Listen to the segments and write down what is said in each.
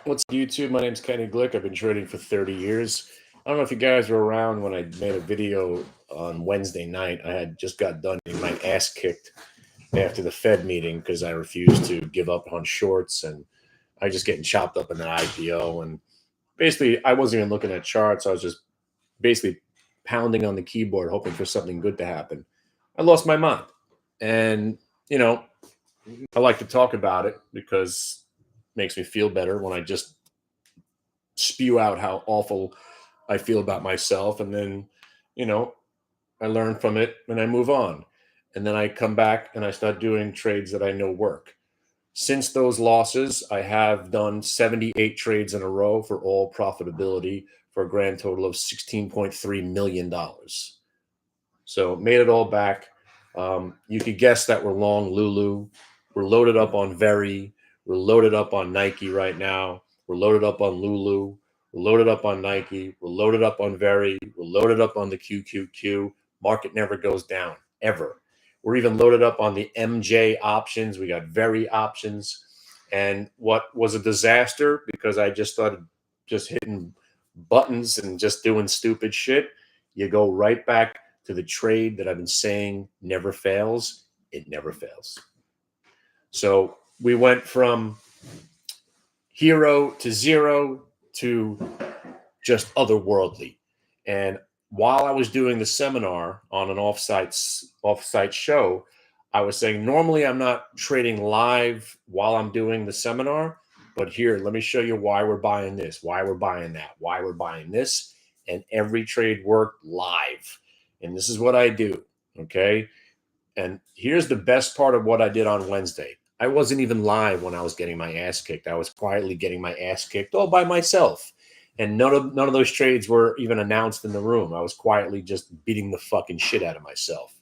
What's up, YouTube? My name's Kenny Glick. I've been trading for 30 years. I don't know if you guys were around when I made a video on Wednesday night. I had just got done getting my ass kicked after the Fed meeting because I refused to give up on shorts, and I was just getting chopped up in that IPO. And basically, I wasn't even looking at charts. I was just basically pounding on the keyboard, hoping for something good to happen. I lost my mind. And, you know, I like to talk about it because it makes me feel better when I just spew out how awful I feel about myself. And then, you know, I learn from it and I move on. And then I come back and I start doing trades that I know work. Since those losses, I have done 78 trades in a row for all profitability for a grand total of $16.3 million. So made it all back. You could guess that we're long Lulu. We're loaded up on Very. We're loaded up on Nike right now. We're loaded up on Lulu. We're loaded up on Nike. We're loaded up on Very. We're loaded up on the QQQ. Market never goes down, ever. We're even loaded up on the MJ options. We got Very options. And what was a disaster because I just started just hitting buttons and just doing stupid shit, you go right back to the trade that I've been saying never fails. It never fails. So we went from hero to zero to just otherworldly. And while I was doing the seminar on an offsite show, I was saying normally I'm not trading live while I'm doing the seminar, but here, let me show you why we're buying this, why we're buying that, why we're buying this. And every trade worked live. And this is what I do. Okay. And here's the best part of what I did on Wednesday. I wasn't even live when I was getting my ass kicked. I was quietly getting my ass kicked all by myself. And none of those trades were even announced in the room. I was quietly just beating the fucking shit out of myself.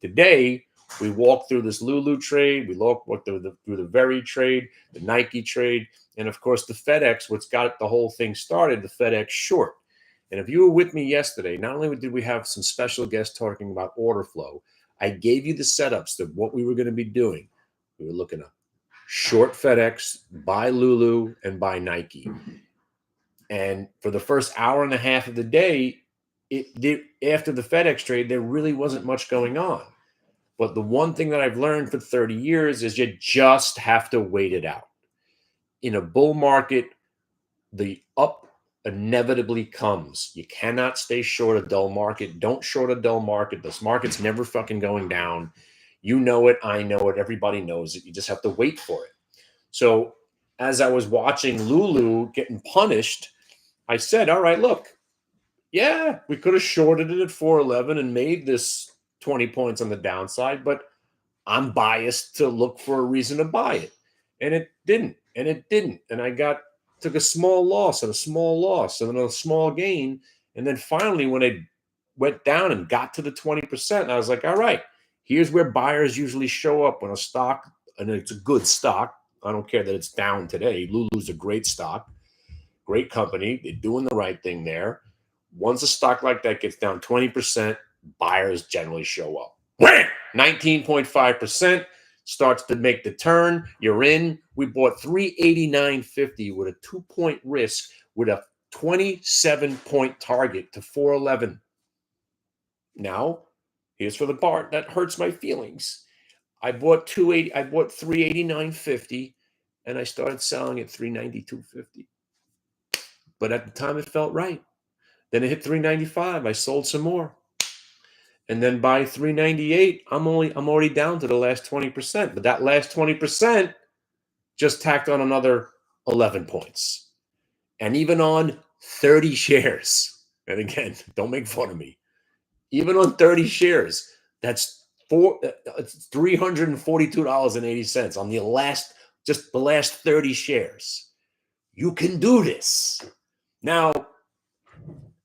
Today, we walked through this Lulu trade. We walked through the Very trade, the Nike trade, and of course the FedEx, what's got the whole thing started, the FedEx short. And if you were with me yesterday, not only did we have some special guests talking about order flow, I gave you the setups of what we were going to be doing. We were looking at short FedEx, buy Lulu, and buy Nike. And for the first hour and a half of the day, after the FedEx trade, there really wasn't much going on. But the one thing that I've learned for 30 years is you just have to wait it out. In a bull market, the up inevitably comes. You cannot stay short a dull market. Don't short a dull market. This market's never fucking going down. You know it. I know it. Everybody knows it. You just have to wait for it. So as I was watching Lulu getting punished, I said, all right, look, yeah, we could have shorted it at 411 and made this 20 points on the downside, but I'm biased to look for a reason to buy it. And it didn't. And it didn't. And I took a small loss and a small loss and then a small gain. And then finally, when it went down and got to the 20%, I was like, all right, here's where buyers usually show up when a stock, and it's a good stock. I don't care that it's down today. Lulu's a great stock, great company. They're doing the right thing there. Once a stock like that gets down 20%, buyers generally show up. 19.5%. Starts to make the turn. You're in. We bought 389.50 with a 2-point risk with a 27-point target to 411. Now, here's for the part that hurts my feelings. I bought 389.50 and I started selling at 392.50. But at the time it felt right. Then it hit 395. I sold some more. And then by 398, I'm already down to the last 20%. But that last 20% just tacked on another 11 points. And even on 30 shares, and again, don't make fun of me, even on 30 shares, that's $342.80 on the last 30 shares. You can do this. Now,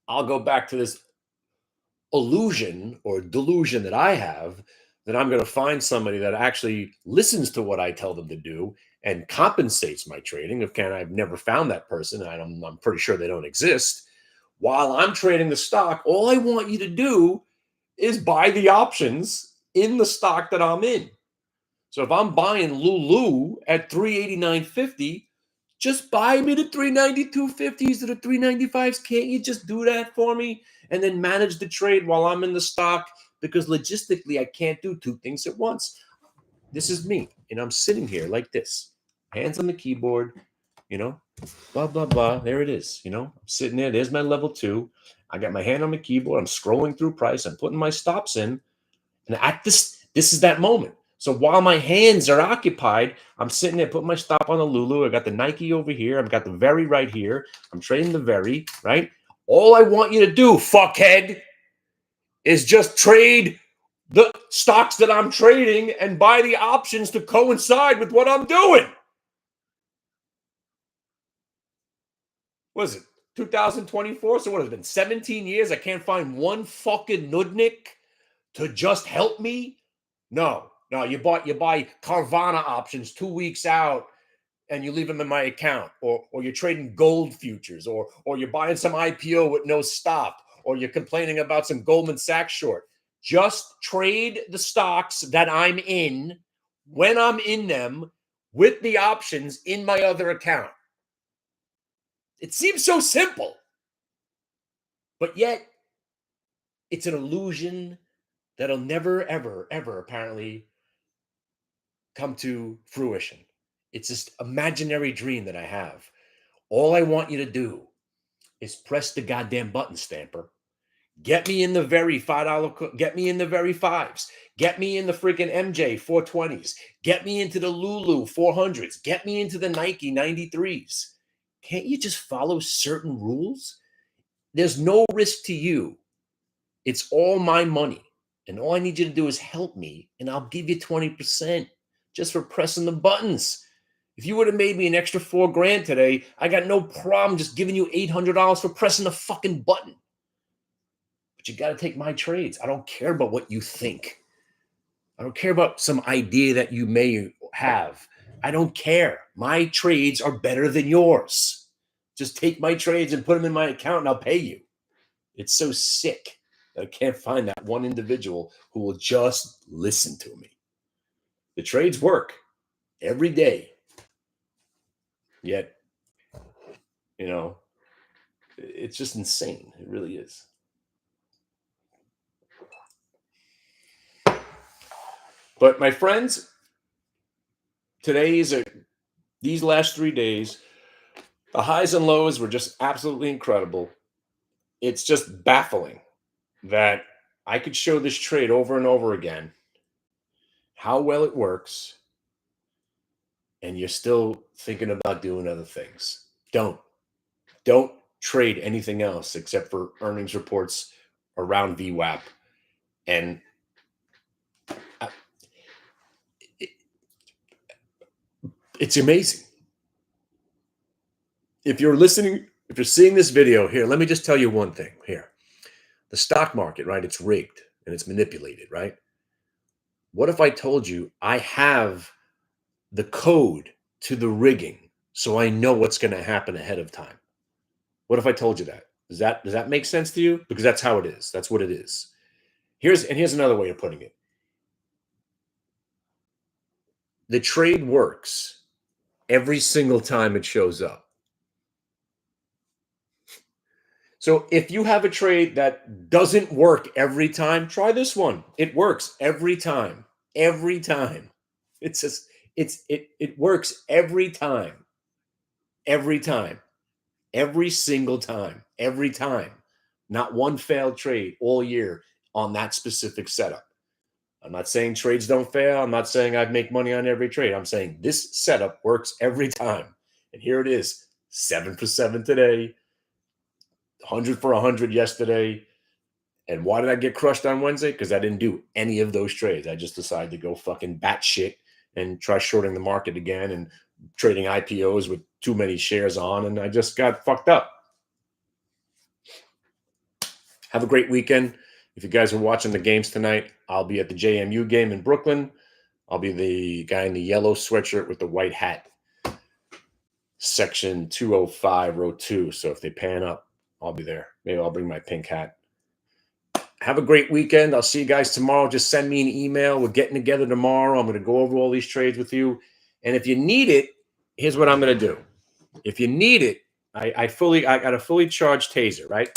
I'll go back to this illusion or delusion that I have that I'm going to find somebody that actually listens to what I tell them to do and compensates my trading. I've never found that person, and I'm pretty sure they don't exist. While I'm trading the stock, all I want you to do is buy the options in the stock that I'm in. So if I'm buying Lulu at 389.50, Just buy me the 392.50s or the 395s. Can't you just do that for me? And then manage the trade while I'm in the stock, because logistically, I can't do two things at once. This is me. And I'm sitting here like this, hands on the keyboard, blah, blah, blah. There it is. I'm sitting there. There's my level 2. I got my hand on the keyboard. I'm scrolling through price. I'm putting my stops in. And at this is that moment. So while my hands are occupied, I'm sitting there putting my stop on the Lulu. I got the Nike over here. I've got the Very right here. I'm trading the Very, right? All I want you to do, fuckhead, is just trade the stocks that I'm trading and buy the options to coincide with what I'm doing. What is it? 2024? So what has it been? 17 years? I can't find one fucking nudnik to just help me? No, you buy Carvana options 2 weeks out and you leave them in my account, or you're trading gold futures, or you're buying some IPO with no stop, or you're complaining about some Goldman Sachs short. Just trade the stocks that I'm in when I'm in them with the options in my other account. It seems so simple, but yet it's an illusion that'll never, ever, ever apparently come to fruition. It's this imaginary dream that I have. All I want you to do is press the goddamn button, Stamper. Get me in the Very $5. Get me in the Very 5s. Get me in the freaking MJ 420s. Get me into the Lulu 400s. Get me into the Nike 93s. Can't you just follow certain rules? There's no risk to you. It's all my money. And all I need you to do is help me, and I'll give you 20% just for pressing the buttons. If you would have made me an extra $4,000 today, I got no problem just giving you $800 for pressing the fucking button. But you got to take my trades. I don't care about what you think. I don't care about some idea that you may have. I don't care. My trades are better than yours. Just take my trades and put them in my account and I'll pay you. It's so sick that I can't find that one individual who will just listen to me. The trades work every day. Yet, it's just insane. It really is. But my friends, these last 3 days, the highs and lows were just absolutely incredible. It's just baffling that I could show this trade over and over again, how well it works, and you're still thinking about doing other things. Don't trade anything else except for earnings reports around VWAP. And it's amazing. If you're listening, if you're seeing this video here, let me just tell you one thing here. The stock market, right? It's rigged and it's manipulated, right? What if I told you I have the code to the rigging so I know what's going to happen ahead of time? What if I told you that? Does that make sense to you? Because that's how it is. That's what it is. Here's another way of putting it. The trade works every single time it shows up. So if you have a trade that doesn't work every time, try this one. It works every time. Every time. It works every time. Every time. Every single time. Every time. Not one failed trade all year on that specific setup. I'm not saying trades don't fail. I'm not saying I'd make money on every trade. I'm saying this setup works every time. And here it is, 7 for 7 today, 100 for 100 yesterday. And why did I get crushed on Wednesday? Because I didn't do any of those trades. I just decided to go fucking batshit and try shorting the market again and trading IPOs with too many shares on. And I just got fucked up. Have a great weekend. If you guys are watching the games tonight, I'll be at the JMU game in Brooklyn. I'll be the guy in the yellow sweatshirt with the white hat. Section 205, row 2. So if they pan up, I'll be there. Maybe I'll bring my pink hat. Have a great weekend. I'll see you guys tomorrow. Just send me an email. We're getting together tomorrow. I'm going to go over all these trades with you. And if you need it, here's what I'm going to do. If you need it, I got a fully charged taser, right?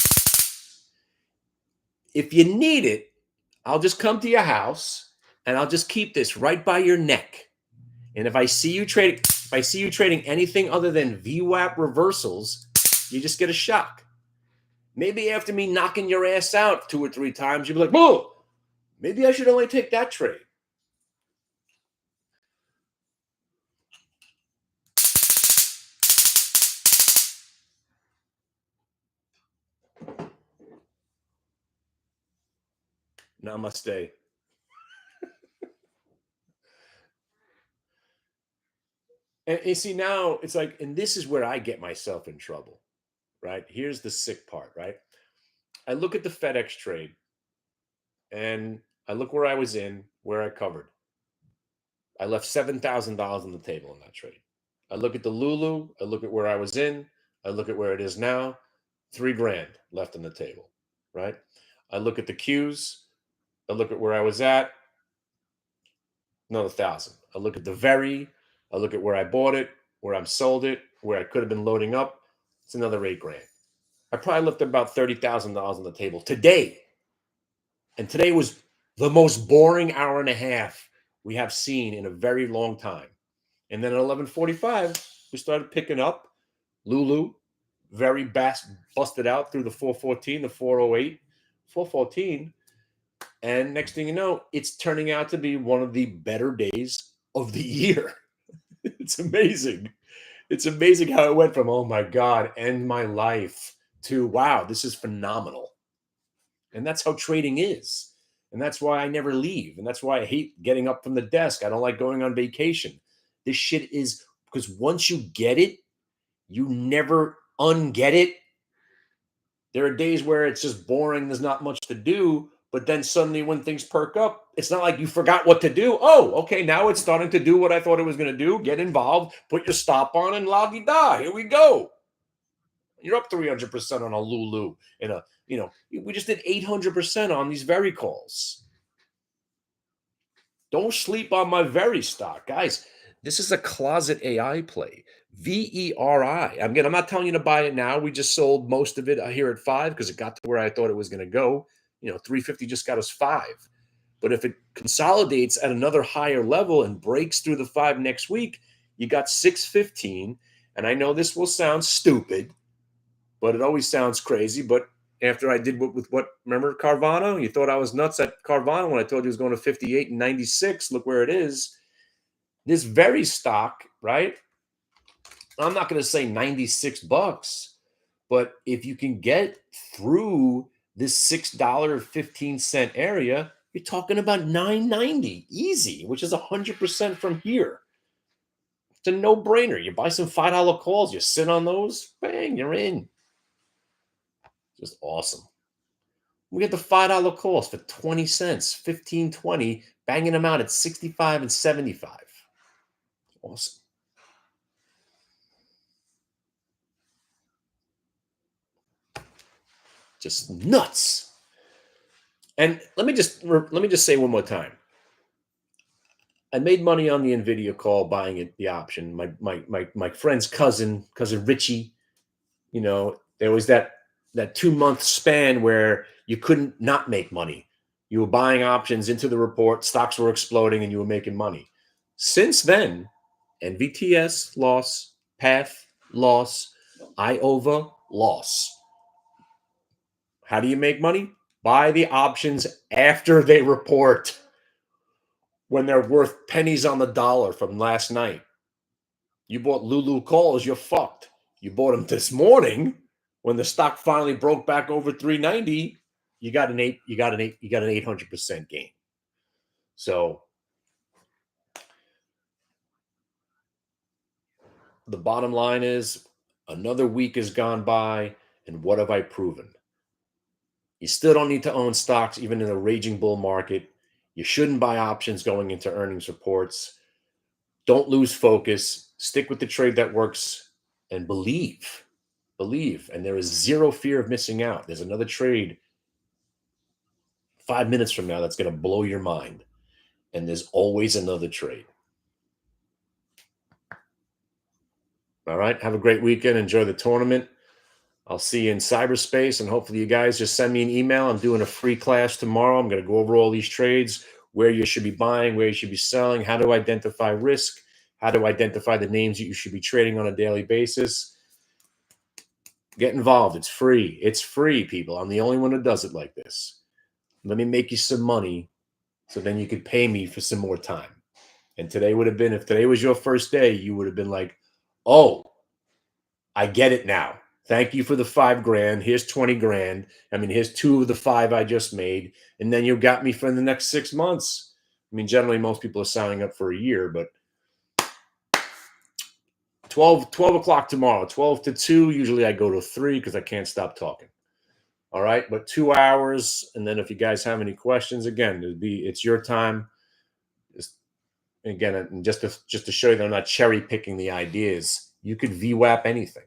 If you need it, I'll just come to your house and I'll just keep this right by your neck. And if I see you trading anything other than VWAP reversals, you just get a shock. Maybe after me knocking your ass out 2 or 3 times, you'll be like, "Whoa, maybe I should only take that trade." Namaste. And you see, now it's like, and this is where I get myself in trouble, right? Here's the sick part, right? I look at the FedEx trade and I look where I was in, where I covered. I left $7,000 on the table in that trade. I look at the Lulu, I look at where I was in, I look at where it is now, 3 grand left on the table, right? I look at the Qs, I look at where I was at, another 1,000. I look at the very, I look at where I bought it, where I'm sold it, where I could have been loading up, it's another 8 grand. I probably left about $30,000 on the table today. And today was the most boring hour and a half we have seen in a very long time. And then at 11:45, we started picking up. Lulu, very busted out through the 414, the 408, 414. And next thing you know, it's turning out to be one of the better days of the year. It's amazing. It's amazing how it went from, oh my God, end my life, to wow, this is phenomenal. And that's how trading is. And that's why I never leave. And that's why I hate getting up from the desk. I don't like going on vacation. This shit is, because once you get it, you never unget it. There are days where it's just boring, there's not much to do. But then suddenly, when things perk up, it's not like you forgot what to do. Oh, okay, now it's starting to do what I thought it was going to do. Get involved, put your stop on, and la di da. Here we go. You're up 300% on a Lulu. We just did 800% on these very calls. Don't sleep on my very stock, guys. This is a closet AI play. VERI. Again, I'm not telling you to buy it now. We just sold most of it here at 5 because it got to where I thought it was going to go. 350 just got us 5. But if it consolidates at another higher level and breaks through the 5 next week, you got 615. And I know this will sound stupid, but it always sounds crazy. But after I did remember Carvana? You thought I was nuts at Carvana when I told you it was going to 58 and 96. Look where it is. This very stock, right? I'm not going to say $96, but if you can get through this $6.15 area, you're talking about $9.90 easy, which is 100% from here. It's a no-brainer. You buy some $5 calls, you sit on those, bang, you're in. Just awesome. We get the $5 calls for 20 cents, 15, 20, banging them out at 65 and 75. Awesome. Just nuts. And let me just say one more time. I made money on the Nvidia call buying it, the option. My friend's cousin Richie, there was that 2-month span where you couldn't not make money. You were buying options into the report, stocks were exploding, and you were making money. Since then, NVTS loss, PATH loss, IOVA loss. How do you make money? Buy the options after they report, when they're worth pennies on the dollar from last night. You bought Lulu calls, you're fucked. You bought them this morning when the stock finally broke back over 390. You got an 800% gain. So the bottom line is, another week has gone by, and what have I proven? You still don't need to own stocks even in a raging bull market. You shouldn't buy options going into earnings reports. Don't lose focus. Stick with the trade that works and believe. Believe. And there is zero fear of missing out. There's another trade 5 minutes from now that's going to blow your mind. And there's always another trade. All right. Have a great weekend. Enjoy the tournament. I'll see you in cyberspace, and hopefully you guys just send me an email. I'm doing a free class tomorrow. I'm going to go over all these trades, where you should be buying, where you should be selling, how to identify risk, how to identify the names that you should be trading on a daily basis. Get involved. It's free. It's free, people. I'm the only one who does it like this. Let me make you some money so then you could pay me for some more time. And today would have been, if today was your first day, you would have been like, oh, I get it now. Thank you for the $5,000. Here's 20 grand. I mean, here's 2 of the 5 I just made. And then you got me for the next 6 months. I mean, generally most people are signing up for a year, but 12 o'clock tomorrow, 12 to 2. Usually I go to 3 because I can't stop talking. All right. But 2 hours. And then if you guys have any questions, again, it's your time. Again, just to show you that I'm not cherry picking the ideas, you could VWAP anything.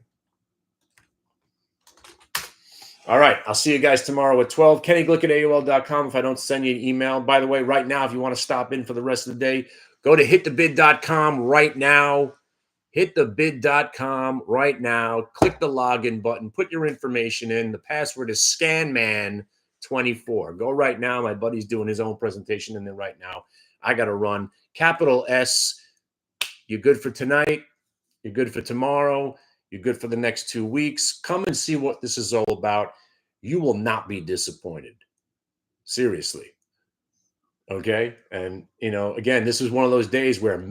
All right. I'll see you guys tomorrow at 12. KennyGlick@AOL.com if I don't send you an email. By the way, right now, if you want to stop in for the rest of the day, go to hitthebid.com right now. Hitthebid.com right now. Click the login button. Put your information in. The password is ScanMan24. Go right now. My buddy's doing his own presentation in there right now. I got to run. Capital S. You're good for tonight. You're good for tomorrow. You're good for the next 2 weeks. Come and see what this is all about. You will not be disappointed. Seriously. Okay. And, again, this is one of those days where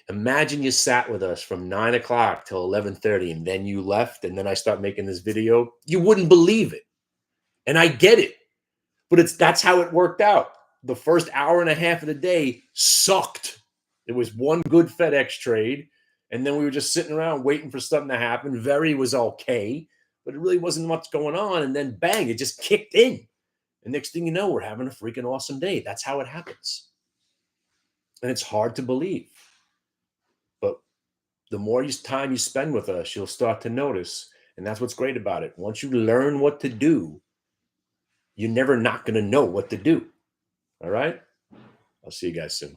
imagine you sat with us from 9 o'clock till 11:30 and then you left. And then I start making this video. You wouldn't believe it. And I get it. But that's how it worked out. The first hour and a half of the day sucked. It was one good FedEx trade. And then we were just sitting around waiting for something to happen. Very was okay, but it really wasn't much going on. And then bang, it just kicked in. And next thing you know, we're having a freaking awesome day. That's how it happens. And it's hard to believe. But the more time you spend with us, you'll start to notice. And that's what's great about it. Once you learn what to do, you're never not going to know what to do. All right? I'll see you guys soon.